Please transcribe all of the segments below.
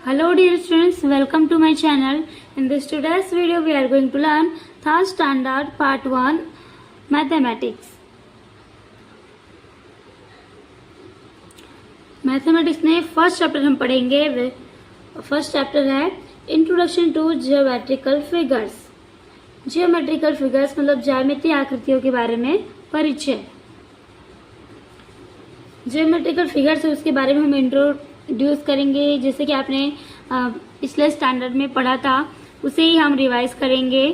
Hello dear students, welcome to my channel. In this today's video we are going to learn 3rd standard part 1 mathematics. Mathematics में first chapter हम पढ़ेंगे। First chapter है introduction to geometrical figures. Geometrical figures मतलब ज्यामितीय आकृतियों के बारे में परिचय। जियोमेट्रिकल फिगर्स है उसके बारे में हम इंट्रोड्यूस करेंगे, जैसे कि आपने पिछले स्टैंडर्ड में पढ़ा था उसे ही हम रिवाइज करेंगे।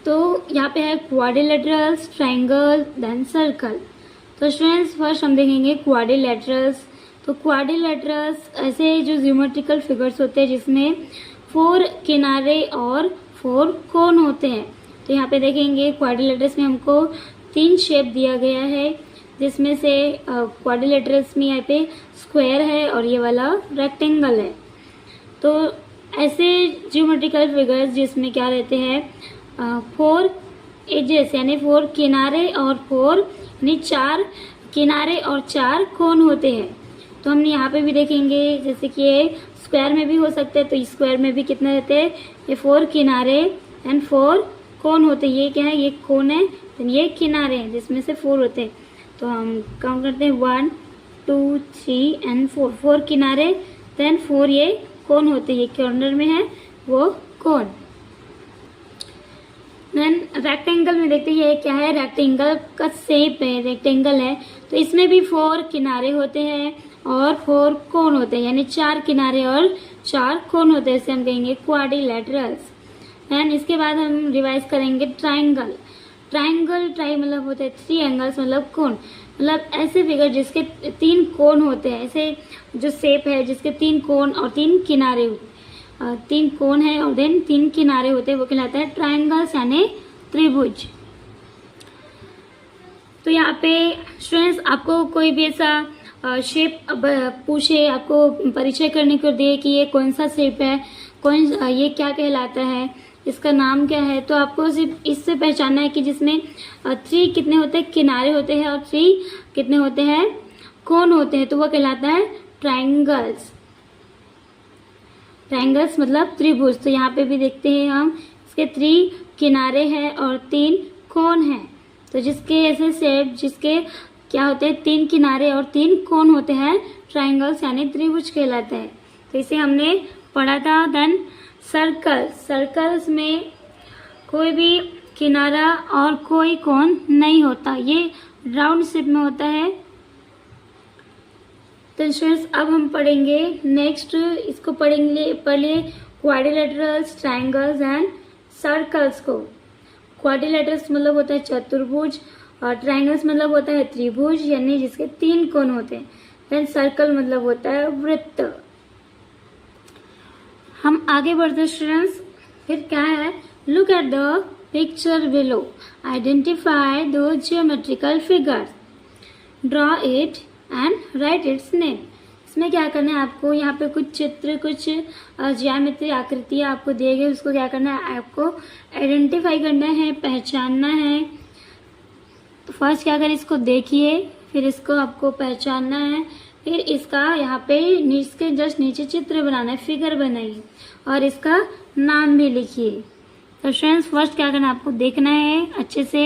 तो यहाँ पे है क्वाड्रिलेटरल्स, ट्रायंगल, देन सर्कल। तो स्टूडेंट्स फर्स्ट हम देखेंगे क्वाड्रिलेटरल्स। तो क्वाड्रिलेटरल्स ऐसे जो जियोमेट्रिकल फिगर्स होते हैं जिसमें 4 किनारे और 4 कोण होते हैं। तो यहाँ पे देखेंगे क्वाड्रिलेटरल्स में हमको 3 शेप दिया गया है, जिसमें से क्वाड्रिलेटरल्स में यहाँ पे स्क्वायर है और ये वाला रेक्टेंगल है। तो ऐसे जियोमेट्रिकल फिगर्स जिसमें क्या रहते हैं 4 एजेस यानी 4 किनारे और 4 यानी 4 किनारे और 4 कोण होते हैं। तो हम यहाँ पे भी देखेंगे, जैसे कि ये स्क्वायर में भी हो सकते हैं, तो स्क्वायर में भी कितने रहते हैं, ये 4 किनारे एंड 4 कोण होते हैं। ये क्या है, ये कोण है, ये किनारे हैं जिसमें से 4 होते हैं। तो हम काउंट करते हैं 1 2 3 एंड 4 किनारे देन 4 ये कोण होते हैं। ये कॉर्नर में है वो कोण। देन रेक्टेंगल में देखते हैं ये क्या है, रेक्टेंगल का शेप है, रेक्टेंगल है। तो इसमें भी 4 किनारे होते हैं और 4 कोण होते हैं, यानी 4 किनारे और 4 कोण होते हैं। इसे हम कहेंगे क्वाड्रिलेटरल्स। देन इसके बाद हम रिवाइज करेंगे ट्रायंगल। ट्राई मतलब होते हैं 3 एंगल्स मतलब कोण, मतलब ऐसे फिगर जिसके 3 कोण होते हैं। ऐसे जो शेप है जिसके 3 कोण और 3 किनारे, 3 कोण है और देन 3 किनारे होते हैं, वो कहलाता है ट्रायंगल्स यानी त्रिभुज। तो यहाँ पे स्टूडेंट्स आपको कोई भी ऐसा शेप पूछे, आपको परिचय करने को दे कि ये कौन सा शेप है, ये क्या कहलाता है, इसका नाम क्या है, तो आपको सिर्फ इससे पहचानना है कि जिसमें 3 कितने होते हैं, किनारे होते हैं और 3 कितने होते हैं, कोण होते हैं, तो वो कहलाता है ट्रायंगल्स। ट्रायंगल्स मतलब त्रिभुज। तो यहाँ पे भी देखते हैं हम, इसके 3 किनारे हैं और 3 कोण हैं। तो जिसके ऐसे शेप जिसके क्या होते हैं, 3 किनारे और 3 कोण होते हैं, ट्रायंगल्स यानी त्रिभुज कहलाते हैं। तो इसे हमने पढ़ा था। देन सर्कल्स में कोई भी किनारा और कोई कोण नहीं होता, ये राउंड शेप में होता है। तो स्टूडेंट्स अब हम पढ़ेंगे नेक्स्ट, इसको पढ़ लिए क्वाड्रिलेटरल्स, ट्रायंगल्स एंड सर्कल्स को। क्वाड्रिलेटरल्स मतलब होता है चतुर्भुज और ट्रायंगल्स मतलब होता है त्रिभुज यानी जिसके 3 कोण होते हैं। देन सर्कल मतलब होता है वृत्त। हम आगे बढ़ते स्टूडेंट्स, फिर क्या है, look at the picture below, identify the geometrical figures, draw it and right it's name. इसमें क्या करना है आपको, यहाँ पे कुछ चित्र, कुछ ज्यामितीय आकृतियाँ आपको दिए गए, उसको क्या करना है, आपको आइडेंटिफाई करना है, पहचानना है। तो फर्स्ट क्या करें, इसको देखिए, फिर इसको आपको पहचानना है, फिर इसका यहाँ पे इसके जस्ट नीचे चित्र बनाना है, फिगर बनाइए और इसका नाम भी लिखिए। तो फ्रेंड्स फर्स्ट क्या करना है, आपको देखना है अच्छे से।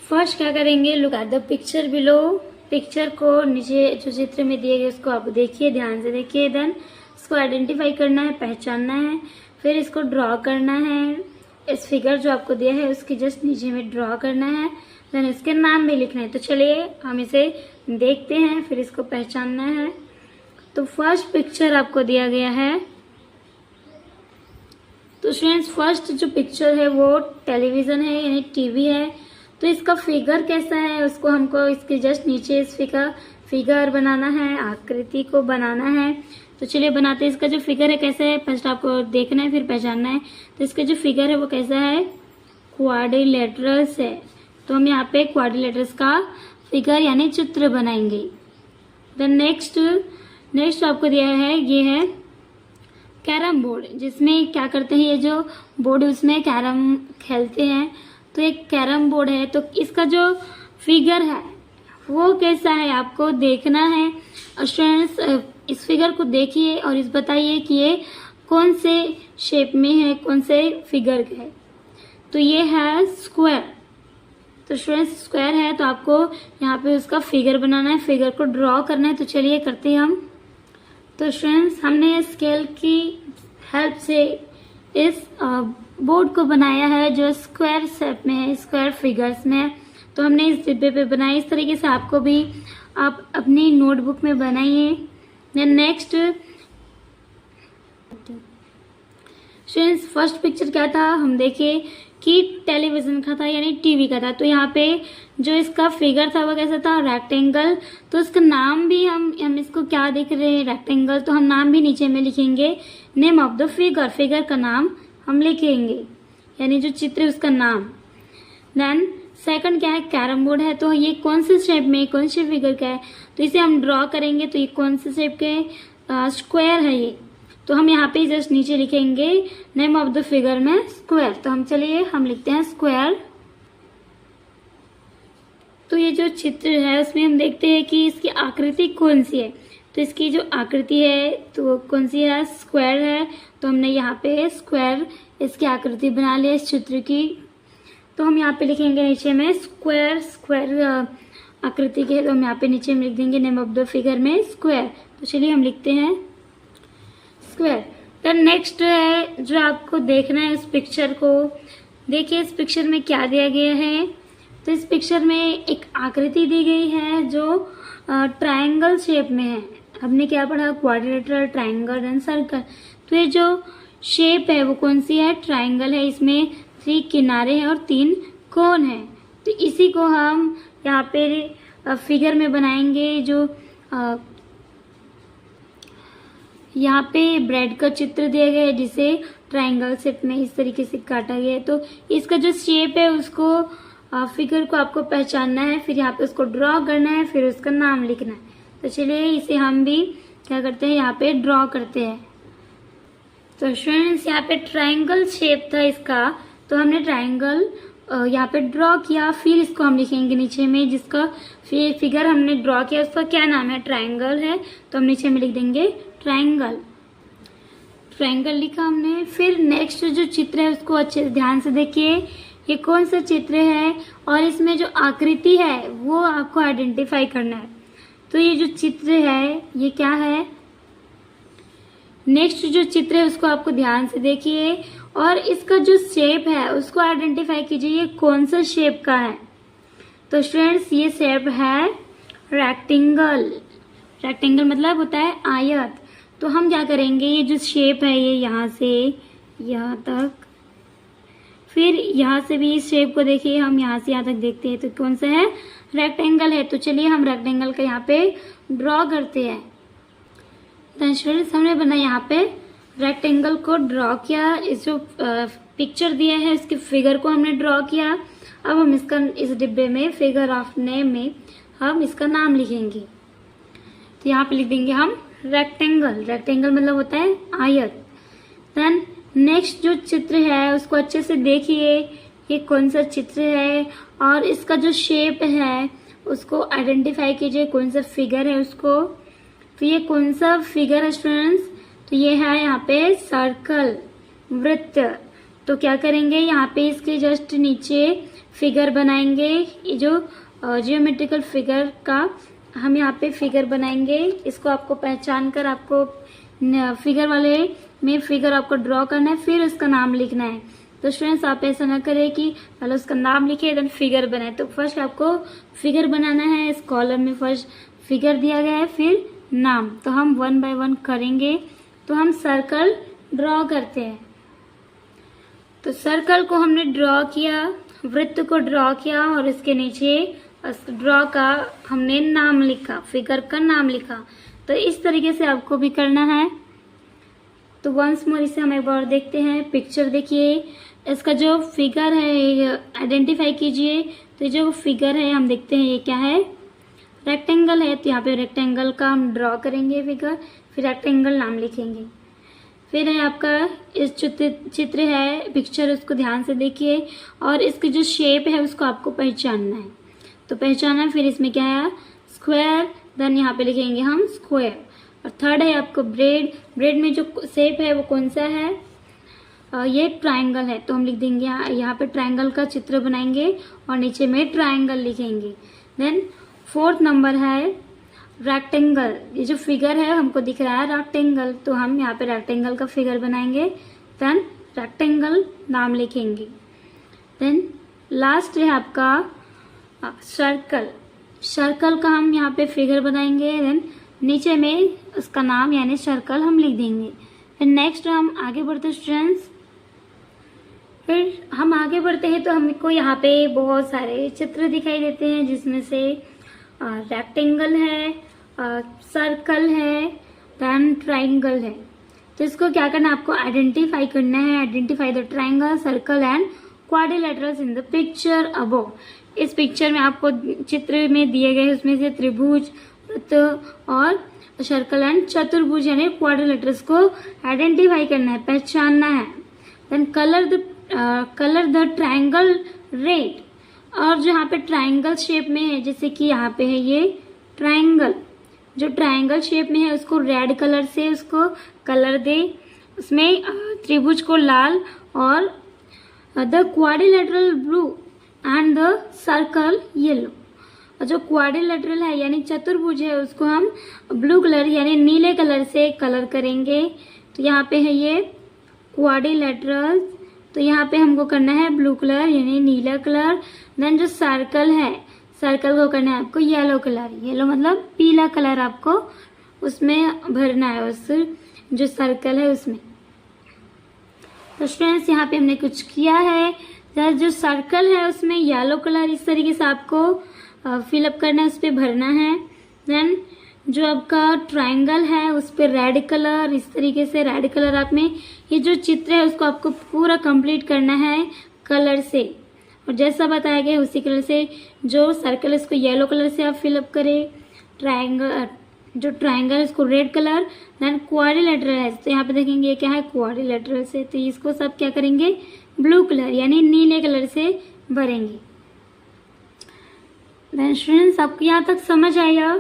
फर्स्ट क्या करेंगे, look at the picture below. Picture को नीचे जो चित्र में दिए गए उसको आप देखिए, ध्यान से देखिए। देन इसको आइडेंटिफाई करना है, पहचानना है, फिर इसको ड्रॉ करना है। इस फिगर जो आपको दिया है उसके जस्ट नीचे में ड्रॉ करना है, देन इसके नाम भी लिखना है। तो चलिए हम इसे देखते हैं, फिर इसको पहचानना है। तो फर्स्ट पिक्चर आपको दिया गया है। तो स्टूडेंट्स फर्स्ट जो पिक्चर है वो टेलीविजन है यानी टीवी है। तो इसका फिगर कैसा है, उसको हमको इसके जस्ट नीचे इस फिगर बनाना है, आकृति को बनाना है। तो चलिए बनाते हैं। इसका जो फिगर है कैसा है, फर्स्ट आपको देखना है फिर पहचानना है। तो इसका जो फिगर है वो कैसा है, क्वाड्रिलेटरल्स है। तो हम यहाँ पे क्वाड्रिलेटरल्स का फिगर यानी चित्र बनाएंगे। देन नेक्स्ट आपको दिया है, ये है कैरम बोर्ड, जिसमें क्या करते हैं, ये जो बोर्ड उसमें कैरम खेलते हैं। तो एक कैरम बोर्ड है। तो इसका जो फिगर है वो कैसा है आपको देखना है। और स्टूडेंट्स इस फिगर को देखिए और इस बताइए कि ये कौन से शेप में है, कौन से फिगर का है। तो ये है स्क्वायर। तो स्टूडेंट्स स्क्वायर है तो आपको यहाँ पे उसका फिगर बनाना है, फिगर को ड्रॉ करना है। तो चलिए करते हैं हम। तो स्टूडेंट्स हमने स्केल की हेल्प से इस बोर्ड को बनाया है जो स्क्वायर शेप में है, स्क्वायर फिगर्स में है। तो हमने इस डिब्बे पे बनाया। इस तरीके से आपको भी आप अपनी नोटबुक में बनाइए। Then next students first picture क्या था, हम देखे कि टेलीविजन का था यानी टीवी का था। तो यहाँ पे जो इसका फिगर था वो कैसा था, रेक्टेंगल। तो इसका नाम भी हम इसको क्या देख रहे हैं, रेक्टेंगल। तो हम नाम भी नीचे में लिखेंगे, name of the figure, figure का नाम हम लिखेंगे यानी जो चित्र है उसका नाम। देन सेकंड क्या है, कैरम बोर्ड है। तो ये कौन से शेप में, कौन से फिगर का है, तो इसे हम ड्रॉ करेंगे। तो ये कौन से शेप के, स्क्वायर है ये। तो हम यहाँ पे जस्ट नीचे लिखेंगे नेम ऑफ द फिगर में स्क्वायर। तो हम चलिए हम लिखते हैं स्क्वायर। तो ये जो चित्र है उसमें हम देखते हैं कि इसकी आकृति कौन सी है। तो इसकी जो आकृति है तो कौन सी है, स्क्वायर है। तो हमने यहाँ पे स्क्वायर इसकी आकृति बना ली इस चित्र की। तो हम यहाँ पे लिखेंगे नीचे में स्क्वायर, स्क्वायर आकृति के। तो हम यहाँ पे नीचे में लिख देंगे नेम ऑफ द फिगर में स्क्वायर। तो चलिए हम लिखते हैं स्क्वायर। देन नेक्स्ट है जो आपको देखना है इस पिक्चर को। देखिए इस पिक्चर में क्या दिया गया है। तो इस पिक्चर में एक आकृति दी गई है जो ट्रायंगल शेप में है। हमने क्या पढ़ा, क्वाड्रिलेटरल, ट्रायंगल एंड सर्कल। तो ये जो शेप है वो कौन सी है, ट्रायंगल है। इसमें 3 किनारे हैं और 3 कोण है। तो इसी को हम यहाँ पे फिगर में बनाएंगे। जो यहाँ पे ब्रेड का चित्र दिया गया है जिसे ट्रायंगल शेप में इस तरीके से काटा गया है। तो इसका जो शेप है उसको फिगर को आपको पहचानना है, फिर यहाँ पे उसको ड्रॉ करना है, फिर उसका नाम लिखना है। तो चलिए इसे हम भी क्या करते हैं, यहाँ पे ड्रॉ करते हैं। तो स्टूडेंट्स यहाँ पे ट्रायंगल शेप था इसका। तो हमने ट्रायंगल यहाँ पे ड्रॉ किया। फिर इसको हम लिखेंगे नीचे में जिसका फिगर हमने ड्रॉ किया उसका क्या नाम है, ट्रायंगल है। तो हम नीचे में लिख देंगे ट्रायंगल। ट्रायंगल लिखा हमने। फिर नेक्स्ट जो चित्र है उसको अच्छे से ध्यान से देखिए। ये कौन सा चित्र है और इसमें जो आकृति है वो आपको आइडेंटिफाई करना है। तो ये जो चित्र है ये क्या है, नेक्स्ट जो चित्र है उसको आपको ध्यान से देखिए और इसका जो शेप है उसको आइडेंटिफाई कीजिए ये कौन सा शेप का है। तो स्टूडेंट्स ये शेप है रेक्टेंगल। रेक्टेंगल मतलब होता है आयत। तो हम क्या करेंगे, ये जो शेप है ये यहाँ से यहाँ तक, फिर यहाँ से भी इस शेप को देखिए, हम यहाँ से यहाँ तक देखते हैं तो कौन सा है, रेक्टेंगल है। तो चलिए हम रेक्टेंगल का यहाँ पे ड्रॉ करते हैं। तो स्टूडेंट्स हमने बना यहाँ पे रेक्टेंगल को ड्रॉ किया। इस जो पिक्चर दिया है इसके फिगर को हमने ड्रॉ किया। अब हम इसका इस डिब्बे में फिगर ऑफ नेम में हम इसका नाम लिखेंगे। तो यहाँ पे लिख देंगे हम रेक्टेंगल। रेक्टेंगल मतलब होता है आयत। देन नेक्स्ट जो चित्र है उसको अच्छे से देखिए ये कौन सा चित्र है और इसका जो शेप है उसको आइडेंटिफाई कीजिए कौन सा फिगर है उसको। तो ये कौन सा फिगर है स्टूडेंट्स, तो ये है यहाँ पे सर्कल, वृत्त। तो क्या करेंगे यहाँ पे इसके जस्ट नीचे फिगर बनाएंगे। ये जो जियोमेट्रिकल फिगर का हम यहाँ पे फिगर बनाएंगे। इसको आपको पहचान कर आपको फिगर वाले में फिगर आपको ड्रॉ करना है, फिर उसका नाम लिखना है। तो स्टूडेंट्स आप ऐसा ना करें कि पहले उसका नाम लिखे देन फिगर बनाए। तो फर्स्ट आपको फिगर बनाना है। इस कॉलम में फर्स्ट फिगर दिया गया है फिर नाम। तो हम 1 बाय 1 करेंगे। तो हम सर्कल ड्रॉ करते हैं। तो सर्कल को हमने ड्रॉ किया, वृत्त को ड्रॉ किया और इसके नीचे ड्रॉ का हमने नाम लिखा, फिगर का नाम लिखा। तो इस तरीके से आपको भी करना है। तो वंस मोर इसे हम एक बार देखते हैं। पिक्चर देखिए, इसका जो फिगर है आइडेंटिफाई कीजिए। तो जो फिगर है हम देखते हैं ये क्या है, रेक्टेंगल है। तो यहाँ पे रेक्टेंगल का हम ड्रॉ करेंगे फिगर, फिर रेक्टेंगल नाम लिखेंगे। फिर है आपका इस चित्र है पिक्चर, उसको ध्यान से देखिए और इसकी जो शेप है उसको आपको पहचानना है। तो पहचाना। फिर इसमें क्या है, स्क्वायर, देन यहाँ पे लिखेंगे हम स्क्वायर। और थर्ड है आपको ब्रेड। ब्रेड में जो शेप है वो कौन सा है, ये ट्रायंगल है, तो हम लिख देंगे यहाँ पे ट्रायंगल का चित्र बनाएंगे और नीचे में ट्रायंगल लिखेंगे। देन फोर्थ नंबर है रेक्टेंगल। ये जो फिगर है हमको दिख रहा है रेक्टेंगल, तो हम यहाँ पे रेक्टेंगल का फिगर बनाएंगे, देन रेक्टेंगल नाम लिखेंगे। देन लास्ट है आपका सर्कल। सर्कल का हम यहाँ पे फिगर बनाएंगे, देन नीचे में उसका नाम यानी सर्कल हम लिख देंगे। फिर नेक्स्ट हम आगे बढ़ते स्टूडेंट्स। फिर हम आगे बढ़ते हैं तो हमको यहाँ पे बहुत सारे चित्र दिखाई देते हैं, जिसमें से रेक्टेंगल है, सर्कल है, देन ट्राइंगल है। तो इसको क्या करना है, आपको आइडेंटिफाई करना है। Identify the triangle, circle and quadrilaterals in the picture above. इस पिक्चर में आपको चित्र में दिए गए उसमें से त्रिभुज, वृत्त और सर्कल एंड चतुर्भुज यानी क्वाड्रिलेटरल्स को आइडेंटिफाई करना है, पहचानना है। Then colour the triangle red. और जो यहाँ पे ट्राइंगल शेप में है, जैसे कि यहाँ पे है ये ट्राइंगल, जो ट्राइंगल शेप में है उसको रेड कलर से उसको कलर दे। उसमें त्रिभुज को लाल और the quadrilateral blue and the circle yellow. और जो क्वाड्रिलेटरल है यानी चतुर्भुज है उसको हम ब्लू कलर यानी नीले कलर से कलर करेंगे। तो यहाँ पे है ये क्वाड्रिलेटरल, तो यहाँ पे हमको करना है ब्लू कलर यानी नीला कलर। देन जो सर्कल है, सर्कल को करना है आपको येलो कलर, येलो मतलब पीला कलर आपको उसमें भरना है, उस जो सर्कल है उसमें। तो स्टूडेंट्स यहाँ पे हमने कुछ किया है, जो सर्कल है उसमें येलो कलर इस तरीके से आपको फिलअप करना है, उस पर भरना है। देन जो आपका ट्रायंगल है उस पर रेड कलर, इस तरीके से रेड कलर आप में ये जो चित्र है उसको आपको पूरा कंप्लीट करना है कलर से, और जैसा बताया गया उसी कलर से। जो सर्कल है उसको येलो कलर से आप फिलअप करें, ट्रायंगल जो ट्रायंगल है उसको रेड कलर। देन क्वाड्रिलेटरल है, तो यहाँ पे देखेंगे ये क्या है क्वाड्रिलेटरल से, तो इसको सब क्या करेंगे ब्लू कलर यानी नीले कलर से भरेंगे। देन स्टूडेंट्स आपको यहाँ तक समझ आया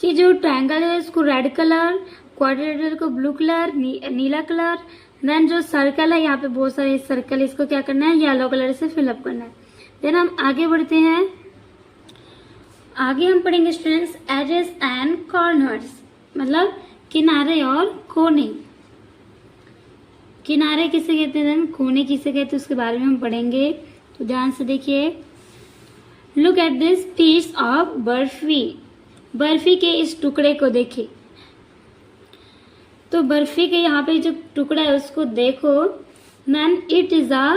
कि जो ट्रायंगल है उसको रेड कलर, क्वाड्रिलेटरल को ब्लू कलर, नीला कलर। देन जो सर्कल है यहाँ पे बहुत सारे सर्कल, इसको क्या करना है येलो कलर से फिलअप करना है। देन हम आगे बढ़ते हैं, आगे हम पढ़ेंगे स्टूडेंट्स एजेस एंड कॉर्नर्स, मतलब किनारे और कोने। किनारे किसे कहते हैं, कोने किसे कहते हैं, उसके बारे में हम पढ़ेंगे। तो ध्यान से देखिए, look at this piece of barfi. Barfi के इस टुकड़े को देखिए। तो बर्फी के यहाँ पे जो टुकड़ा है उसको देखो। Man it is a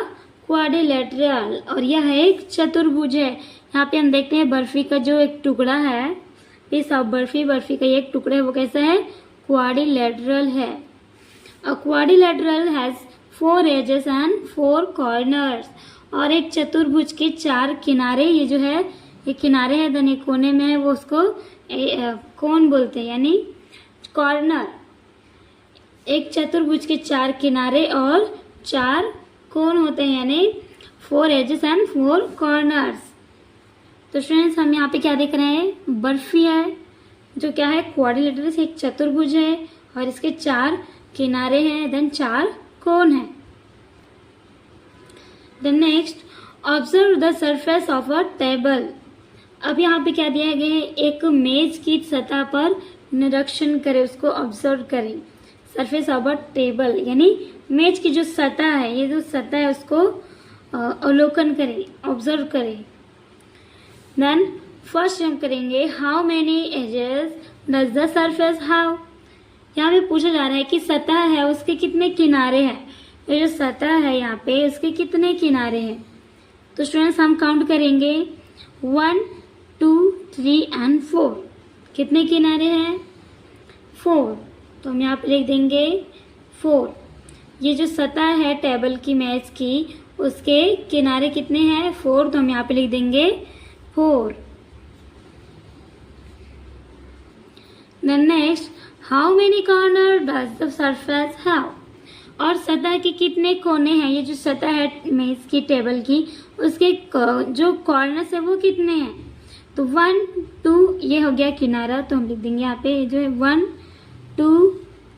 quadrilateral, और यह एक चतुर्भुज है। यहाँ पे हम देखते हैं बर्फी का जो एक टुकड़ा है, पीस ऑफ बर्फी, बर्फी का ये एक टुकड़ा है वो कैसा है क्वाड्रिलेटरल है। A quadrilateral has 4 edges and 4 corners. और एक चतुर्भुज के 4 किनारे, ये जो है ये किनारे है, देन एक कोने में है वो उसको कोन बोलते हैं यानी कॉर्नर। एक चतुर्भुज के 4 किनारे और 4 कोन होते हैं यानी 4 एजेस एंड 4 कॉर्नर्स। तो स्टूडेंट्स हम यहाँ पे क्या देख रहे हैं, बर्फी है जो क्या है क्वाड्रिलेटरल से एक चतुर्भुज है और इसके 4 किनारे हैं, देन 4 कोन है। Then next observe the surface of a table. अब यहाँ पे क्या दिया गया है, एक मेज की सतह पर निरीक्षण करें, उसको ऑब्जर्व करें। सरफेस ऑफ अ टेबल यानी मेज की जो सतह है, ये जो सतह है उसको अवलोकन करें, ऑब्जर्व करें। देन फर्स्ट हम करेंगे how many edges does the surface have. यहाँ पे पूछा जा रहा है कि सतह है उसके कितने किनारे हैं। ये जो सतह है यहाँ पे उसके कितने किनारे हैं। तो स्टूडेंट्स हम काउंट करेंगे 1, 2, 3 एंड 4। कितने किनारे हैं 4, तो हम यहाँ पे लिख देंगे 4। ये जो सतह है टेबल की मेज की उसके किनारे कितने हैं 4, तो हम यहाँ पे लिख देंगे 4। Then next how many corner does the surface have. और सतह के कितने कोने हैं, ये जो सतह है मेज की टेबल की उसके जो कॉर्नर्स है वो कितने हैं। तो 1 2 ये हो गया किनारा, तो हम लिख देंगे यहाँ पे जो है 1 2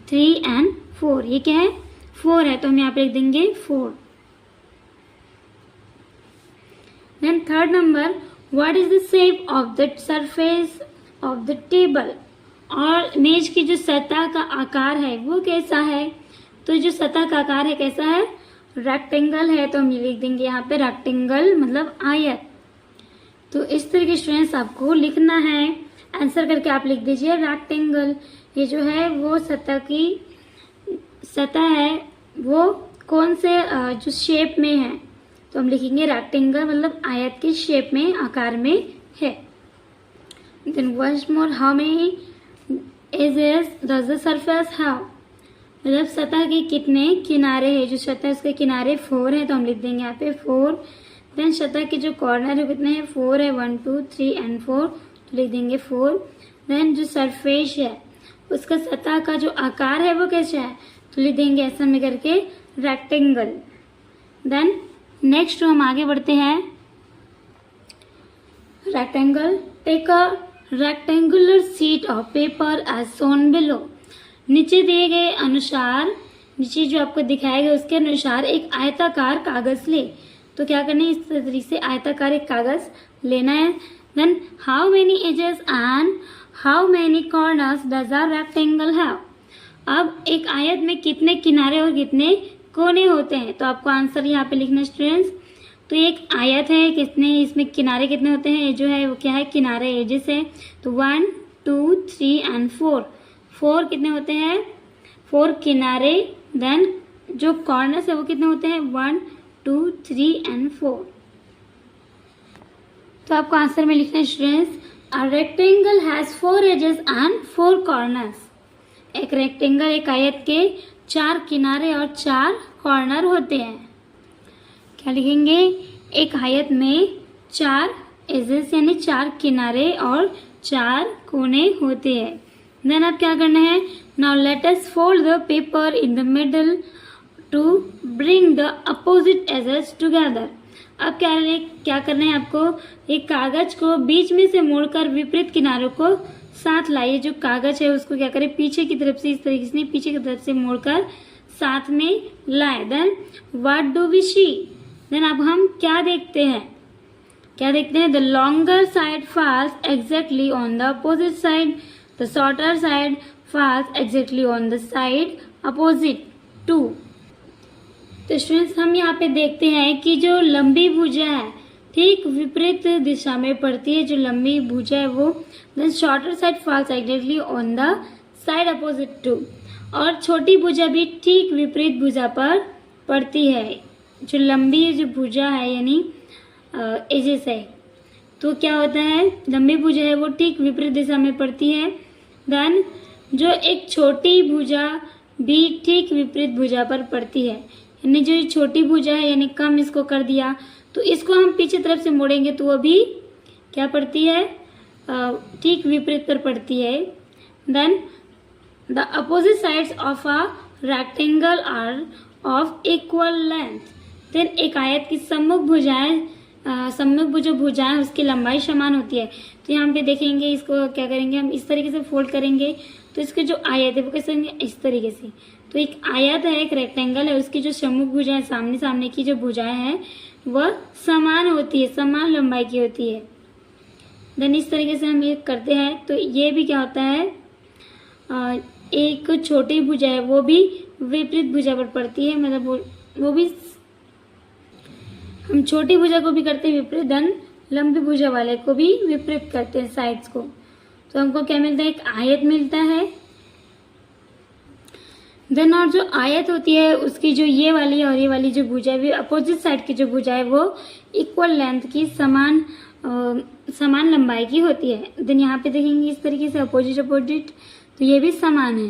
3 एंड 4। ये क्या है? 4 है, तो हम यहाँ पे लिख देंगे 4। Then third number, what is the shape of the surface of the table. और मेज की जो सतह का आकार है वो कैसा है? तो जो सतह का आकार है कैसा है? रेक्टेंगल है, तो हम ये लिख देंगे यहाँ पे रेक्टेंगल मतलब आयत। तो इस तरह के स्टूडेंट्स आपको लिखना है, आंसर करके आप लिख दीजिए रेक्टेंगल। ये जो है वो सतह है वो कौन से जो शेप में है, तो हम लिखेंगे रेक्टेंगल मतलब आयत के शेप में, आकार में है। Then once more, how many edges does the surface have. मतलब सतह के कितने किनारे हैं? जो सतह उसके किनारे 4 है, तो हम लिख देंगे यहाँ पे 4। देन सतह के जो कॉर्नर है कितने हैं? 4 है, 1 2 3 एंड 4, तो लिख देंगे 4। देन जो सरफेस है उसका सतह का जो आकार है वो कैसा है, तो लिख देंगे ऐसा में करके रेक्टेंगल। देन नेक्स्ट हम आगे बढ़ते हैं, rectangle. Take a rectangular sheet of paper as shown below. नीचे दिए गए अनुसार, नीचे जो आपको दिखाया गया उसके अनुसार एक आयताकार कागज ले। तो क्या करना है? इस तरीके से आयताकार एक कागज लेना है। Then how many edges and how many corners does a rectangle have. अब एक आयत में कितने किनारे और कितने कोने होते हैं, तो आपको आंसर यहाँ पे लिखना स्टूडेंट्स। तो एक आयत है, कितने इसमें किनारे कितने होते हैं? ये जो है वो क्या है? किनारे एजेस है। तो 1 2 3 एंड 4। 4 कितने होते हैं? 4 किनारे। देन जो कॉर्नर्स है वो कितने होते हैं? 1 2 3 एंड 4। तो आपको आंसर में लिखना है students, a rectangle has 4 edges and 4 corners. एक रेक्टेंगल, एक आयत के 4 किनारे और 4 कॉर्नर होते हैं। क्या लिखेंगे? एक आयत में 4 एजेस यानी 4 किनारे और 4 कोने होते हैं। देन अब क्या करना है? Now let us fold the paper in the middle to bring the opposite edges together. अब क्या करना है आपको? एक कागज को बीच में से मोड़कर विपरीत किनारों को साथ लाइए। जो कागज है उसको क्या करें? पीछे की तरफ से, इस तरीके से पीछे की तरफ से मोड़कर साथ में लाए। Then what do we see. Then अब हम क्या देखते हैं? क्या देखते हैं? The longer side falls exactly on the opposite side, the shorter side falls exactly on the side opposite to. तो स्टूडेंट्स हम यहाँ पे देखते हैं कि जो लंबी भुजा है ठीक विपरीत दिशा में पड़ती है। जो लंबी भुजा है वो then shorter side falls exactly on the side opposite to. और छोटी भुजा भी ठीक विपरीत भुजा पर पड़ती है। जो लंबी जो भुजा है यानी एजेस है, तो क्या होता है? लंबी भुजा है वो ठीक विपरीत दिशा में पड़ती है। देन जो एक छोटी भुजा भी ठीक विपरीत भुजा पर पड़ती है। यानी जो छोटी भुजा है यानी कम इसको कर दिया, तो इसको हम पीछे तरफ से मोड़ेंगे तो वो भी क्या पड़ती है? ठीक विपरीत पर पड़ती है। Then the opposite sides of a rectangle are of equal length. Then एक आयत की सम्मुख जो भुजाएं उसकी लंबाई समान होती है। तो यहाँ पे देखेंगे, इसको क्या करेंगे हम? इस तरीके से फोल्ड करेंगे तो इसकी जो आयत है वो कैसे होंगे? इस तरीके से। तो एक आयत है, एक रेक्टेंगल है, उसकी जो सम्मुख भुजाएं, सामने सामने की जो भुजाएं हैं वह समान होती है, समान लंबाई की होती है। देन इस तरीके से हम ये करते हैं। तो ये भी क्या होता है? एक छोटी भुजा है वो भी विपरीत भुजा पर पड़ती है, मतलब वो भी हम छोटी भुजा को भी करते हैं विपरीत, देन लंबी भुजा वाले को भी विपरीत करते हैं साइड्स को। तो हमको क्या मिलता है? एक आयत मिलता है। देन और जो आयत होती है उसकी जो ये वाली और ये वाली जो भुजा है, अपोजिट साइड की जो भुजा है वो इक्वल लेंथ की, समान लंबाई की होती है। देन यहाँ पे देखेंगे इस तरीके से अपोजिट, तो ये भी समान है।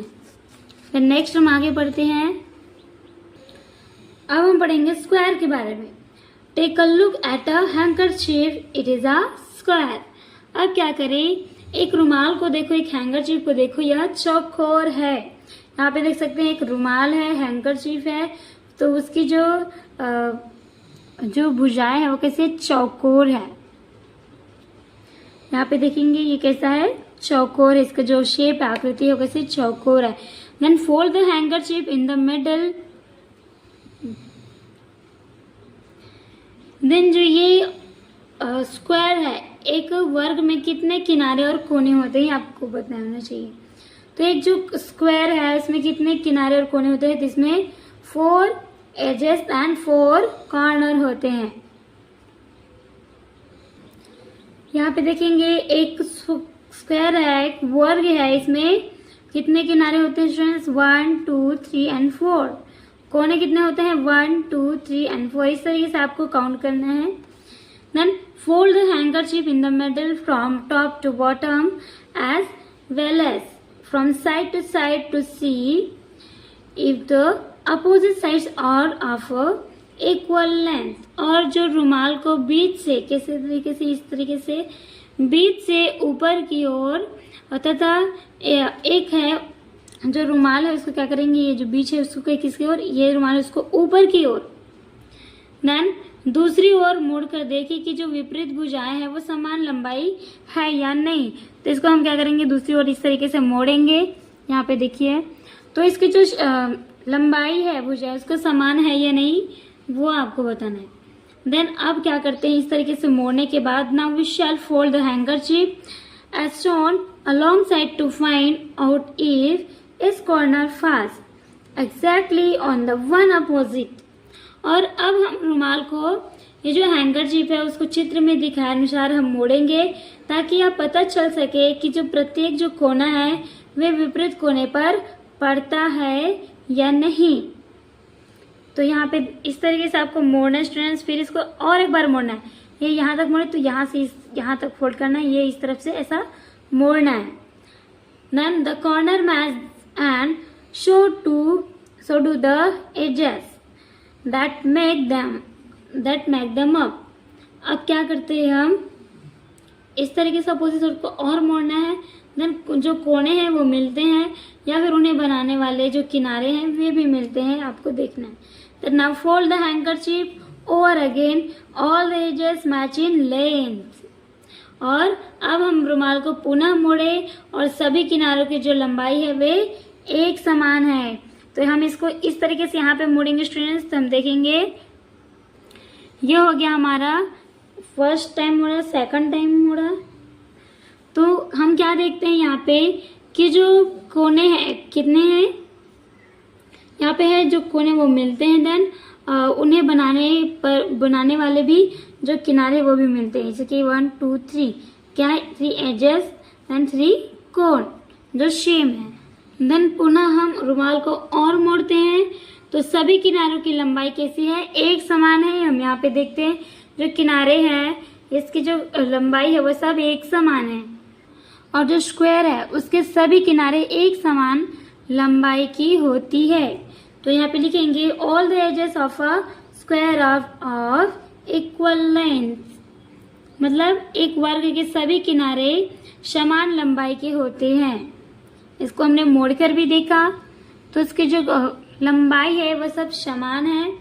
देन नेक्स्ट हम आगे बढ़ते हैं। अब हम पढ़ेंगे स्क्वायर के बारे में। Take a look at a handkerchief, it is a square. अब क्या करें? एक रुमाल को देखो, एक हैंकरचीफ को देखो, यह चौकोर है। यहाँ पे देख सकते हैं एक रुमाल है, हैंकरचीफ है, तो उसकी जो भुजाएं है वो कैसे? चौकोर है। यहाँ पे देखेंगे ये कैसा है, चौकोर, इसका जो शेप है, आकृति है, कैसे चौकोर है। Then fold the handkerchief in the middle. Then जो ये स्क्वायर है, एक वर्ग में कितने किनारे और कोने होते हैं आपको बताना चाहिए। तो एक जो स्क्वायर है इसमें कितने किनारे और कोने होते हैं, जिसमें 4 एजेस एंड 4 कॉर्नर होते हैं। यहाँ पे देखेंगे एक स्क्वायर है, एक वर्ग है, इसमें कितने किनारे होते हैं स्टूडेंट्स, 1 2 3 एंड 4। कोने कितने होते हैं, 1 2 3 एंड 4। इस तरीके से आपको काउंट करना है। Then fold the handkerchief in the middle from top to bottom as well as from side to side to see if the opposite sides are of equal length. और जो रुमाल को बीच से कैसे तरीके से, इस तरीके से बीच से ऊपर की ओर, तथा एक है जो रुमाल है उसको क्या करेंगे, ये जो बीच है उसको किसकी ओर, ये रुमाल है उसको ऊपर की ओर। देन दूसरी ओर मोड़ कर देखिए कि जो विपरीत भुजाएं हैं वो समान लंबाई है या नहीं। तो इसको हम क्या करेंगे, दूसरी ओर इस तरीके से मोड़ेंगे। यहाँ पे देखिए, तो इसकी जो लंबाई है भुजा उसको समान है या नहीं वो आपको बताना है। देन अब क्या करते हैं, इस तरीके से मोड़ने के बाद now we shall fold the handkerchief as shown alongside to find out if is corner fast exactly on the one opposite। और अब हम रुमाल को, ये जो हैंकरचीफ है उसको चित्र में दिखाए अनुसार हम मोड़ेंगे ताकि आप पता चल सके कि जो प्रत्येक जो कोना है वे विपरीत कोने पर पड़ता है या नहीं। तो यहाँ पे इस तरीके से आपको मोड़ना है स्टूडेंट्स। फिर इसको और एक बार मोड़ना है, ये यहाँ तक मोड़े तो यहाँ से यहाँ तक फोल्ड करना है, ये इस तरफ से ऐसा मोड़ना है। Then the corner match and so do the edges that make them up। अब क्या करते हैं हम, इस तरीके से अपोजिट साइड को और मोड़ना है। देन जो कोने हैं वो मिलते हैं या फिर उन्हें बनाने वाले जो किनारे हैं वे भी मिलते हैं, आपको देखना है। Then now fold the handkerchief over again, all the edges match in length। और अब हम रुमाल को पुनः मोड़े और सभी किनारों की जो लंबाई है वे एक समान है। तो हम इसको इस तरीके से यहाँ पे मोड़ेंगे स्टूडेंट्स। तो हम देखेंगे ये हो गया हमारा फर्स्ट टाइम मोड़ा, सेकंड टाइम मोड़ा। तो हम क्या देखते हैं यहाँ पे कि जो कोने हैं कितने हैं, यहाँ पे है जो कोने वो मिलते हैं। देन उन्हें बनाने वाले भी जो किनारे वो भी मिलते हैं, जैसे कि 1 2 3 क्या है, 3 एजेस एंड 3 कोण जो सेम है। देन पुनः हम रुमाल को और मोड़ते हैं तो सभी किनारों की लंबाई कैसी है, एक समान है। हम यहाँ पे देखते हैं जो किनारे हैं इसकी जो लंबाई है वो सब एक समान है और जो स्क्वायर है उसके सभी किनारे एक समान लंबाई की होती है। तो यहाँ पे लिखेंगे all the edges of a square of equal length, मतलब एक वर्ग के सभी किनारे समान लंबाई के होते हैं। इसको हमने मोड़कर भी देखा तो इसकी जो लंबाई है वह सब समान है।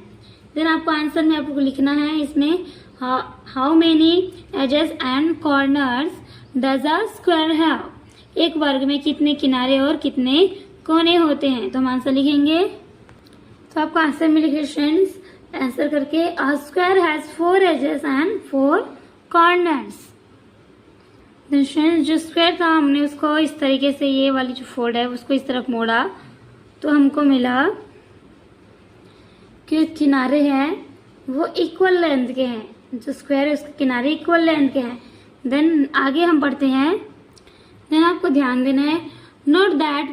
देन आपको आंसर में आपको लिखना है इसमें how many edges and corners does a square have, एक वर्ग में कितने किनारे और कितने कोने होते हैं। तो हम आंसर लिखेंगे, तो आपको आंसर में लिखे फ्रेंड्स आंसर करके a square has 4 edges and 4 corners. Friends जो स्क्वायर था हमने उसको इस तरीके से ये वाली जो फोल्ड है उसको इस तरफ मोड़ा तो हमको मिला कि किनारे हैं वो इक्वल लेंथ के हैं, जो स्क्वायर है उसके किनारे इक्वल लेंथ के हैं। देन आगे हम पढ़ते हैं। देन आपको ध्यान देना है, note that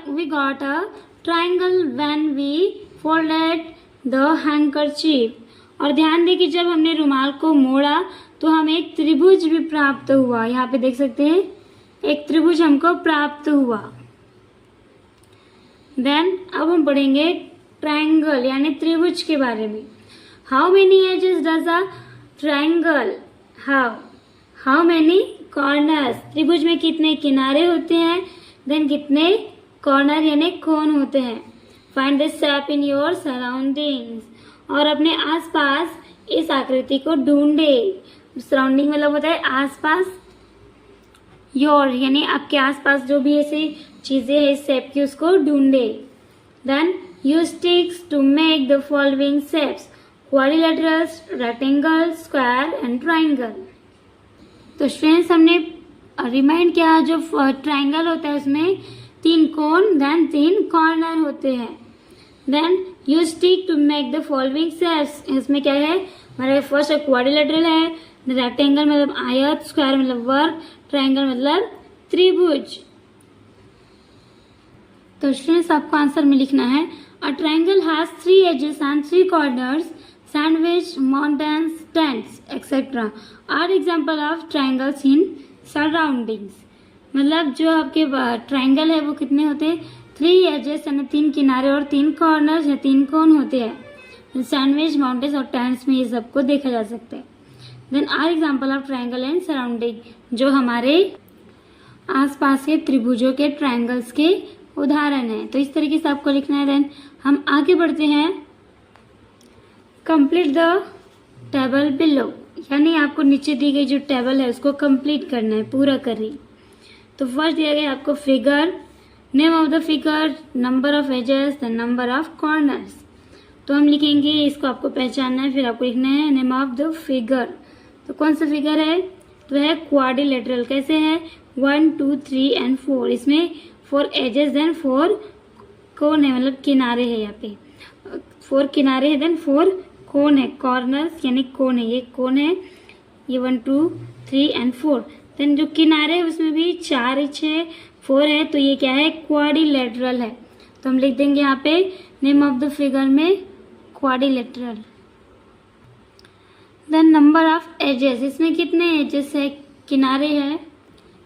we got a triangle when we folded the handkerchief. और ध्यान दें कि जब हमने रुमाल को मोड़ा तो हमें एक त्रिभुज भी प्राप्त हुआ। यहाँ पे देख सकते हैं एक त्रिभुज हमको प्राप्त हुआ। देन अब हम पढ़ेंगे ट्रायंगल यानी त्रिभुज के बारे में। How many edges does a triangle have, how many corners, त्रिभुज में कितने किनारे होते हैं, देन कितने कॉर्नर यानी कोण होते हैं। Find the shape in your surroundings, और अपने आसपास इस आकृति को ढूंढे। सराउंडिंग मतलब होता है आसपास, योर यानी आपके आसपास जो भी ऐसी चीजें हैं इस शेप की उसको ढूंढे। Then use sticks to make the following shapes quadrilaterals, rectangle, square and triangle. तो स्टूडेंट्स हमने रिमाइंड किया जो ट्राइंगल होता है उसमें 3 कोन देन 3 कॉर्नर होते हैं। Then use stick to make the following shapes, इसमें क्या है हमारा फर्स्ट क्वाड्रिलेटरल है, रेक्टेंगल मतलब आयत, स्क्वायर मतलब वर्ग, ट्राइंगल मतलब त्रिभुज। तो स्टूडेंट्स आपको आंसर में लिखना है a triangle has 3 edges and 3 corners, sandwich, mountains, tents etcetera are example of triangles in surroundings. मतलब जो आपके ट्राइंगल है वो कितने होते हैं 3 एजेस यानी 3 किनारे और 3 कॉर्नर्स या 3 कोन होते हैं। सैंडविच, माउंटेन्स और टेंट्स में ये सबको देखा जा सकता है। Then are example of triangle and surrounding, जो हमारे आसपास के त्रिभुजों के ट्राइंगल्स के उदाहरण है। तो इस तरीके से आपको लिखना है। देन हम आगे बढ़ते हैं। कंप्लीट द टेबल बिलो, यानी आपको नीचे दी गई जो टेबल है उसको कंप्लीट करना है, पूरा करिए। तो फर्स्ट दिया गया आपको figure, name of the figure, number of edges, the number of corners. तो हम लिखेंगे, इसको आपको पहचानना है, फिर आपको लिखना है नेम ऑफ द फिगर। तो कौन सा फिगर है, तो है क्वाड्रिलेटरल। कैसे है 1 2 3 एंड 4, इसमें 4 एजेस देन 4 कोन है, मतलब किनारे है। यहाँ पे 4 किनारे है देन 4 कोन है, कॉर्नर्स यानी कोन है, ये कोन है, ये 1 2 3 एंड 4। देन जो किनारे है उसमें भी 4 6 4 है, तो ये क्या है क्वाड्रिलेटरल है। तो हम लिख देंगे यहाँ पे नेम ऑफ द फिगर में quadrilateral. Then number of edges, इसमें कितने एजेस है, किनारे है,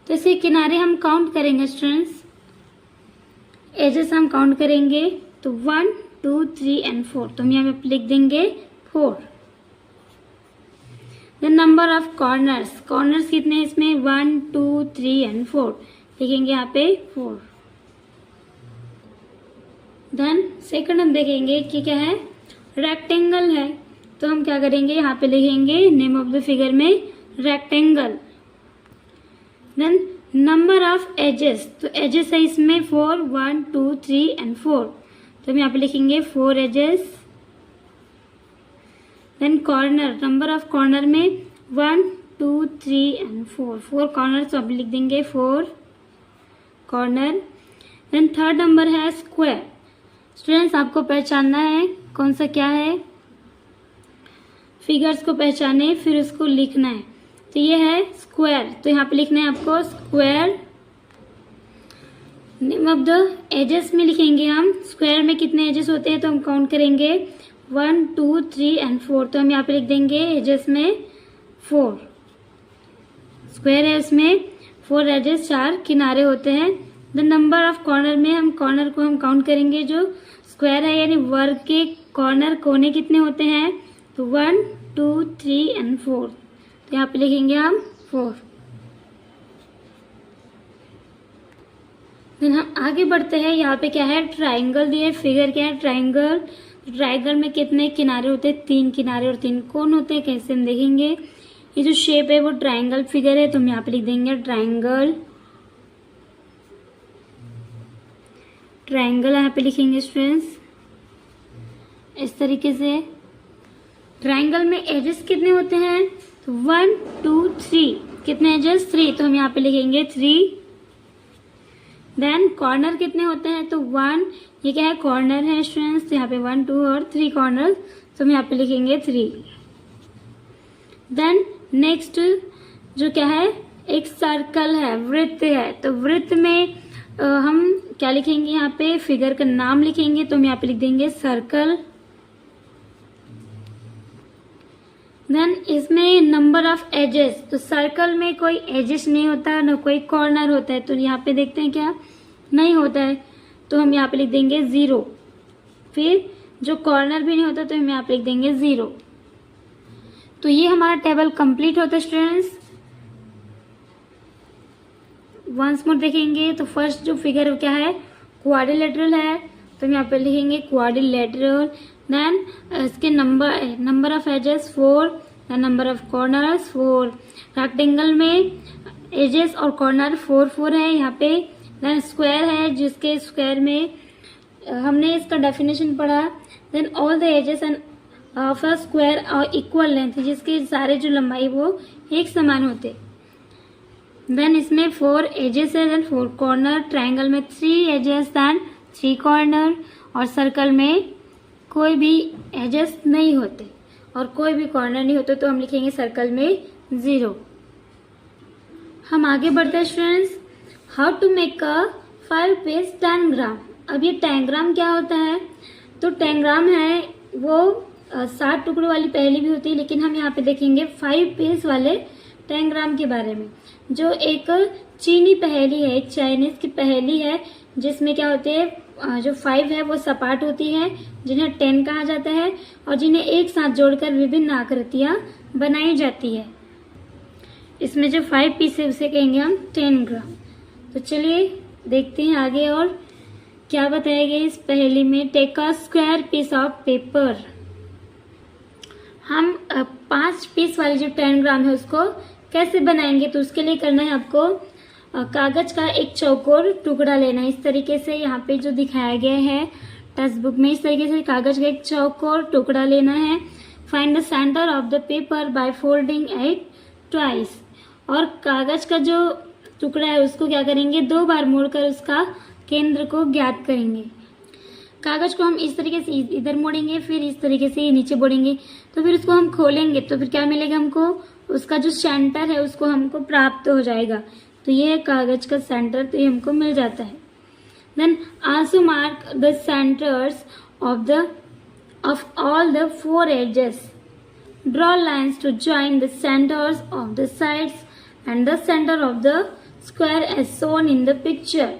तो इसे किनारे हम काउंट करेंगे स्टूडेंट्स। एजेस हम काउंट करेंगे तो 1 2 3 एंड 4, तो हम यहाँ पे लिख देंगे 4। Then number of corners, corners कितने हैं इसमें 1 2 3 एंड 4, लिखेंगे यहाँ पे 4। देन सेकंड हम देखेंगे कि क्या है रेक्टेंगल है, तो हम क्या करेंगे यहाँ पे लिखेंगे नेम ऑफ द फिगर में rectangle. Then number of edges, तो एजेस है इसमें 4 1 2 3 एंड 4, तो हम यहाँ पे लिखेंगे 4 edges. Then corner, number of corner में 1 2 3 एंड 4 कॉर्नर, तो आप लिख देंगे 4 कॉर्नर। देन थर्ड नंबर है स्क्वायर। स्टूडेंट्स आपको पहचानना है कौन सा क्या है, फिगर्स को पहचाने फिर उसको लिखना है। तो ये है स्क्वायर, तो यहाँ पे लिखना है आपको square. Name of the edges में लिखेंगे हम, स्क्वायर में कितने एजेस होते हैं तो हम काउंट करेंगे 1 2 3 एंड 4, तो हम यहाँ पे लिख देंगे एजेस में 4। स्क्वायर है उसमें 4 एजेस, 4 किनारे होते हैं। द नंबर ऑफ कॉर्नर में हम कॉर्नर को हम काउंट करेंगे, जो स्क्वायर है यानी वर्ग के कॉर्नर कोने कितने होते हैं, तो 1 2 3 एंड 4, तो यहाँ पे लिखेंगे हम 4। देन हम आगे बढ़ते हैं। यहाँ पे क्या है ट्राइंगल दिए, फिगर क्या है ट्राइंगल। ट्राइंगल में कितने किनारे होते हैं 3 किनारे और 3 कोन होते हैं। कैसे हम देखेंगे, ये जो शेप है वो ट्राइंगल फिगर है, तो हम यहाँ पे लिख देंगे ट्राइंगल। ट्राइंगल यहाँ पे लिखेंगे स्टूडेंट्स इस तरीके से। ट्राइंगल में एजेस कितने होते हैं, तो 1 2 3, कितने एजेस 3, तो हम यहाँ पे लिखेंगे 3। देन कॉर्नर कितने होते हैं, तो 1, ये क्या है कॉर्नर है स्टूडेंट्स, तो यहाँ पे 1 2 और 3 कॉर्नर, तो हम यहाँ पे लिखेंगे 3। देन नेक्स्ट जो क्या है एक सर्कल है, वृत्त है, तो वृत्त में हम क्या लिखेंगे, यहाँ पे फिगर का नाम लिखेंगे, तो हम यहाँ पे लिख देंगे सर्कल। देन इसमें नंबर ऑफ एजेस, तो सर्कल में कोई एजेस नहीं होता ना कोई कॉर्नर होता है, तो यहाँ पे देखते हैं क्या नहीं होता है, तो हम यहाँ पे लिख देंगे 0। फिर जो कॉर्नर भी नहीं होता तो हम यहाँ पे लिख देंगे 0। तो ये हमारा टेबल कंप्लीट होता है स्टूडेंट्स। वंस मोर देखेंगे तो फर्स्ट जो फिगर क्या है क्वाड्रिलेटरल है, तो हम यहाँ पे लिखेंगे क्वाड्रिलेटरल। देन इसके number of edges 4, number of corners 4। Rectangle में एजेस और कॉर्नर 4 4 है यहाँ पे। देन स्क्वायर है जिसके स्क्वायर में हमने इसका डेफिनेशन पढ़ा। Then all the edges and of a square are equal length, जिसके सारे जो लंबाई वो एक समान होते। देन इसमें 4 एजेस है, देन 4 कॉर्नर। ट्रायंगल में 3 एजेस देन 3 कॉर्नर, और सर्कल में कोई भी एजेस नहीं होते और कोई भी कॉर्नर नहीं होते, तो हम लिखेंगे सर्कल में 0। हम आगे बढ़ते हैं students. How to make a 5 piece tangram. अब ये टैनग्राम क्या होता है? तो टैनग्राम है वो 7 टुकड़ों वाली पहेली भी होती है, लेकिन हम यहाँ पे देखेंगे 5 पेज वाले टैनग्राम के बारे में, जो एक चीनी पहेली है, एक चाइनीज की पहेली है, जिसमें क्या होते हैं जो 5 है वो सपाट होती है, जिन्हें 10 कहा जाता है, और जिन्हें एक साथ जोड़कर विभिन्न आकृतियां बनाई जाती है। इसमें जो 5 पीस है उसे कहेंगे हम टैनग्राम। तो चलिए देखते हैं आगे और क्या बताया गया इस पहेली में। Take a square piece of paper. हम 5 पीस वाली जो टैनग्राम है उसको कैसे बनाएंगे? तो उसके लिए करना है आपको कागज का एक चौकोर टुकड़ा लेना है। इस तरीके से यहाँ पे जो दिखाया गया है टेक्स्ट बुक में, इस तरीके से कागज का एक चौकोर टुकड़ा लेना है। Find the centre of the paper by folding it twice. और कागज का जो टुकड़ा है उसको क्या करेंगे? 2 बार मोड़कर उसका केंद्र को ज्ञात करेंगे। कागज को हम इस तरीके से इधर मोड़ेंगे, फिर इस तरीके से ये नीचे मोड़ेंगे, तो फिर उसको हम खोलेंगे तो फिर क्या मिलेगा हमको? उसका जो सेंटर है उसको हमको प्राप्त हो जाएगा। तो ये है कागज का सेंटर, तो ये हमको मिल जाता है। Then also mark the centres of all the 4 edges. Draw lines to join the centres of the sides and the centre of the square as shown in the picture.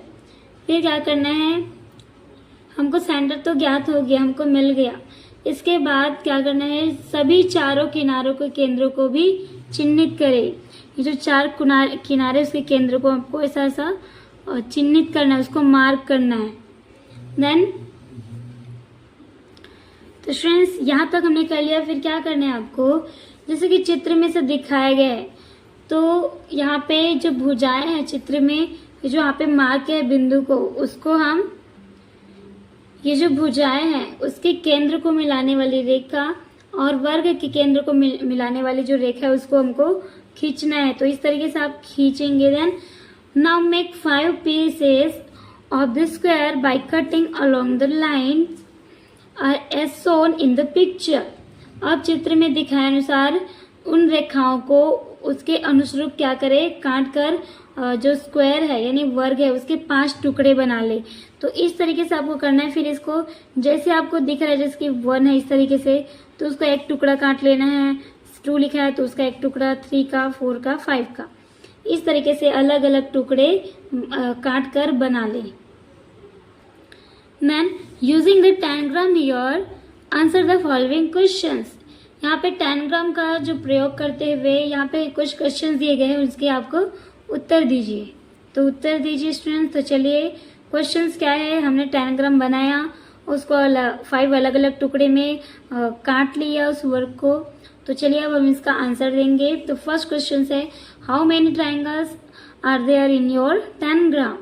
फिर क्या करना है? हमको सेंटर तो ज्ञात हो गया, हमको मिल गया। इसके बाद क्या करना है? सभी चारों किनारों के केंद्रों को भी चिन्हित करें। ये जो 4 किनारे उसके केंद्र को हमको ऐसा ऐसा चिन्हित करना है, उसको मार्क करना है। देन तो फ्रेंड्स यहाँ तक हमने कर लिया। फिर क्या करना है आपको? जैसे कि चित्र में से दिखाया गया है, तो यहाँ पे जो भुजाएं हैं चित्र में, जो यहाँ पे मार्क है बिंदु को, उसको हम, ये जो भुजाएं हैं उसके केंद्र को मिलाने वाली रेखा और वर्ग के केंद्र को मिलाने वाली जो रेखा है उसको हमको खींचना है। तो इस तरीके से आप खींचेंगे। Then now make 5 pieces of the square by cutting along the lines as shown in the picture. अब चित्र में दिखाए अनुसार उन रेखाओं को उसके अनुरूप क्या करें? काट कर जो स्क्वायर है यानी वर्ग है उसके 5 टुकड़े बना ले। तो इस तरीके से आपको करना है। फिर इसको जैसे आपको दिख रहा है, जैसे कि 1 है इस तरीके से, तो उसका एक टुकड़ा काट लेना है। 2 लिखा है तो उसका एक टुकड़ा, 3 का, 4 का, 5 का, इस तरीके से अलग अलग टुकड़े काट कर बना ले। Then using the tangram here answer the following questions. यहाँ पे टैनग्राम का जो प्रयोग करते हुए यहाँ पे कुछ क्वेश्चंस दिए गए हैं, उसके आपको उत्तर दीजिए। तो उत्तर दीजिए स्टूडेंट्स। तो चलिए क्वेश्चंस क्या है? हमने टैनग्राम बनाया, उसको 5 अलग अलग टुकड़े में काट लिया उस वर्ग को। तो चलिए अब हम इसका आंसर देंगे। तो फर्स्ट क्वेश्चन है how many triangles are there in your tangram.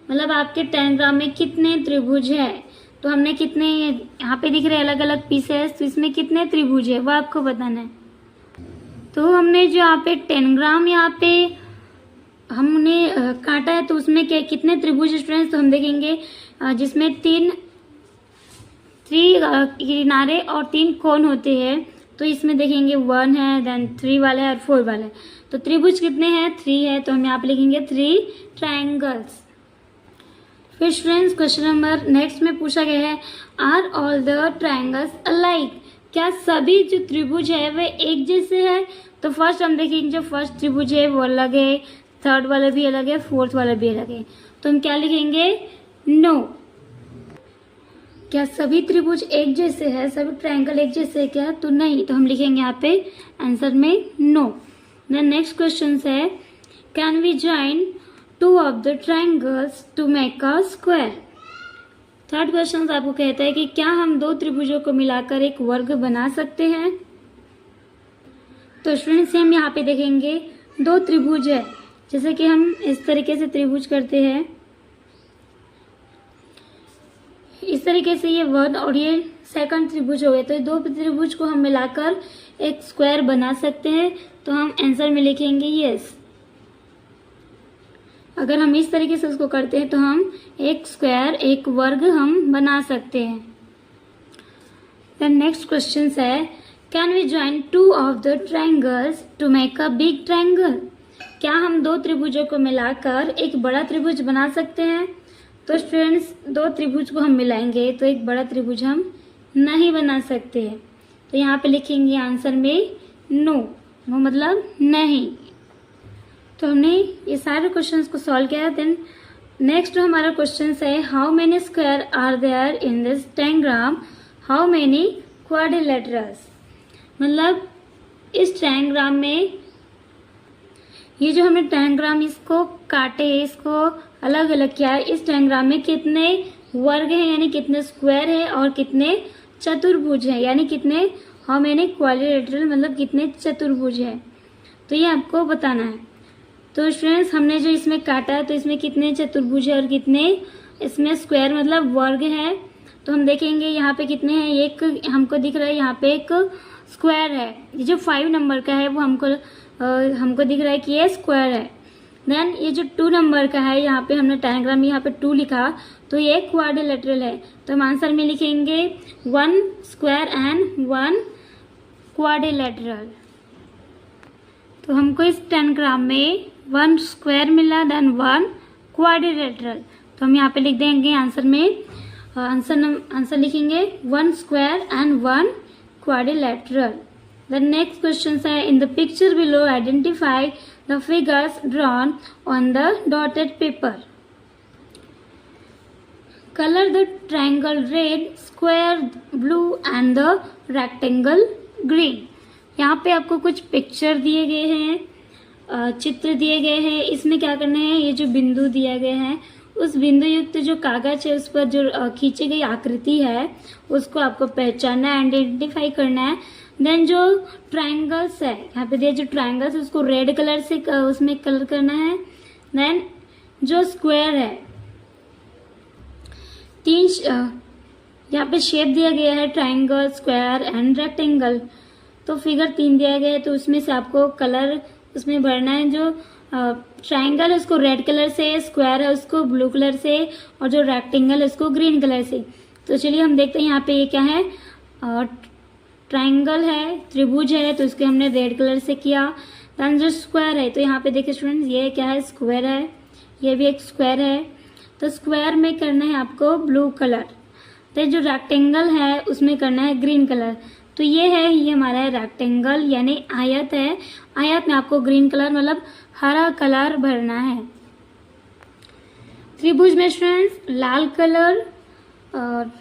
मतलब आपके टैनग्राम में कितने त्रिभुज है? तो हमने कितने, यहाँ पे दिख रहे अलग अलग पीसेस, तो इसमें कितने त्रिभुज है वो आपको बताना है। तो हमने जो यहाँ पे टैनग्राम यहाँ पे हमने काटा है, तो उसमें कितने त्रिभुज स्टूडेंट्स? तो हम देखेंगे जिसमें 3 किनारे और 3 कोण होते हैं। तो इसमें देखेंगे 1 है, देन 3 वाला है और 4 वाला है। तो त्रिभुज कितने हैं? 3 है, तो हम यहाँ पे लिखेंगे 3 ट्रायंगल्स। फिर स्टूडेंट्स क्वेश्चन नंबर नेक्स्ट में पूछा गया है are all the triangles alike. क्या सभी जो त्रिभुज है वे एक जैसे है? तो फर्स्ट हम देखेंगे जो फर्स्ट त्रिभुज है वो अलग है, 3rd वाला भी अलग है, 4th वाला भी अलग है। तो हम क्या लिखेंगे? नो। क्या सभी त्रिभुज एक जैसे है, सभी ट्रायंगल एक जैसे है क्या? तो नहीं, तो हम लिखेंगे यहाँ पे आंसर में नो। देन नेक्स्ट क्वेश्चन है can we join 2 of the triangles to make a square. 3rd question आपको कहता है कि क्या हम 2 त्रिभुजों को मिलाकर एक वर्ग बना सकते हैं। तो स्टूडेंट्स हम यहाँ पे देखेंगे 2 त्रिभुज है, जैसे कि हम इस तरीके से त्रिभुज करते हैं, इस तरीके से ये 1 और ये सेकंड त्रिभुज हो गए। तो दो त्रिभुज को हम मिलाकर एक स्क्वायर बना सकते हैं। तो हम आंसर में लिखेंगे यस। अगर हम इस तरीके से उसको करते हैं तो हम एक स्क्वायर, एक वर्ग हम बना सकते हैं। देन नेक्स्ट क्वेश्चन है, can we join 2 of the triangles to make a big triangle? क्या हम दो त्रिभुजों को मिलाकर एक बड़ा त्रिभुज बना सकते हैं? तो स्टूडेंट्स, दो त्रिभुज को हम मिलाएंगे तो एक बड़ा त्रिभुज हम नहीं बना सकते हैं। तो यहाँ पे लिखेंगे आंसर में नो, नो मतलब नहीं। तो हमने ये सारे क्वेश्चंस को सॉल्व किया। देन नेक्स्ट हमारा क्वेश्चन है, how many square are there in this triangram, how many quadrilaterals? मतलब इस ट्रायंग्राम में, ये जो हमने ट्रायंग्राम इसको काटे, इसको अलग अलग किया है, इस ट्रायंग्राम में कितने वर्ग हैं यानी कितने स्क्वायर है और कितने चतुर्भुज हैं यानी कितने, हाउ मेनी क्वाड्रिलेटरल मतलब कितने चतुर्भुज है, तो ये आपको बताना है। तो स्टूडेंट्स, हमने जो इसमें काटा है तो इसमें कितने चतुर्भुज है और कितने इसमें स्क्वायर मतलब वर्ग है। तो हम देखेंगे यहाँ पे कितने हैं। एक हमको दिख रहा है यहाँ पे एक स्क्वायर है, ये जो 5 नंबर का है वो हमको दिख रहा है कि ये स्क्वायर है। देन ये जो 2 नंबर का है, यहाँ पे हमने डायग्राम में यहाँ पे 2 लिखा, तो ये क्वाड्रिलेटरल है। तो हम आंसर में लिखेंगे 1 स्क्वायर एंड 1 क्वाड्रिलेटरल। तो हमको इस डायग्राम में 1 स्क्वायर मिला, देन 1 क्वाड्रिलेटरल। तो हम यहाँ पे लिख देंगे आंसर में, आंसर लिखेंगे 1 square and 1 quadrilateral. The next question is, in the picture below identify the figures drawn on the dotted paper. Color the triangle red, square blue and the rectangle green. यहाँ पे आपको कुछ picture दिए गए हैं, चित्र दिए गए हैं। इसमें क्या करना है, ये जो बिंदु दिया गया है उस बिंदु युक्त जो कागज है उस पर जो खींची गई आकृति है उसको आपको पहचानना है, आइडेंटिफाई करना है। देन जो ट्रायंगल्स है, यहाँ पे दिया जो ट्रायंगल्स है उसको रेड कलर से उसमें कलर करना है। देन जो स्क्वायर है, 3 यहाँ पे शेप दिया गया है, ट्रायंगल, स्क्वायर एंड रेक्टेंगल। तो फिगर 3 दिया गया है तो उसमें से आपको कलर उसमें भरना है। जो ट्रायंगल है उसको रेड कलर से, स्क्वायर है उसको ब्लू कलर से और जो रेक्टेंगल है उसको ग्रीन कलर से। तो चलिए हम देखते हैं यहाँ पे ये क्या है, ट्रायंगल है, त्रिभुज है तो इसको हमने रेड कलर से किया। देन जो स्क्वायर है, तो यहाँ पे देखिए स्टूडेंट्स ये क्या है, स्क्वायर है, ये भी एक स्क्वायर है। तो स्क्वायर में करना है आपको ब्लू कलर। तो जो रेक्टेंगल है उसमें करना है ग्रीन कलर। तो ये है, ये हमारा है रेक्टेंगल यानी आयत है। आयत में आपको ग्रीन कलर मतलब हरा कलर भरना है। त्रिभुज में स्टूडेंट्स लाल कलर, और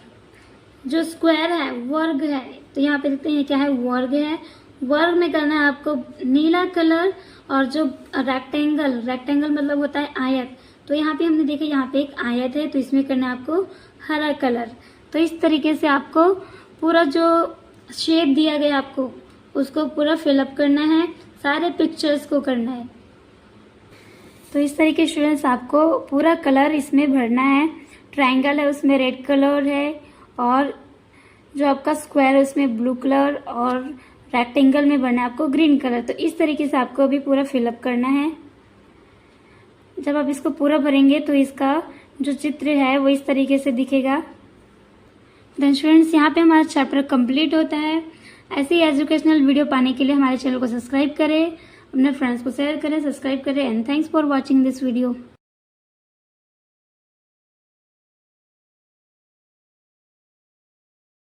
जो स्क्वायर है वर्ग है, तो यहाँ पे देखते हैं क्या है, वर्ग है। वर्ग में करना है आपको नीला कलर। और जो रेक्टेंगल मतलब होता है आयत, तो यहाँ पे हमने देखा यहाँ पे एक आयत है तो इसमें करना है आपको हरा कलर। तो इस तरीके से आपको पूरा जो शेप दिया गया आपको उसको पूरा फिलअप करना है, सारे पिक्चर्स को करना है। तो इस तरीके स्टूडेंट्स आपको पूरा कलर इसमें भरना है। ट्रायंगल है उसमें रेड कलर है, और जो आपका स्क्वायर है उसमें ब्लू कलर, और रेक्टेंगल में भरना है आपको ग्रीन कलर। तो इस तरीके से आपको अभी पूरा फिलअप करना है। जब आप इसको पूरा भरेंगे तो इसका जो चित्र है वो इस तरीके से दिखेगा। देन स्टूडेंट्स, यहाँ पे हमारा चैप्टर कंप्लीट होता है। ऐसे ही एजुकेशनल वीडियो पाने के लिए हमारे चैनल को सब्सक्राइब करें, अपने फ्रेंड्स को शेयर करें, सब्सक्राइब करें। And thanks for watching this video.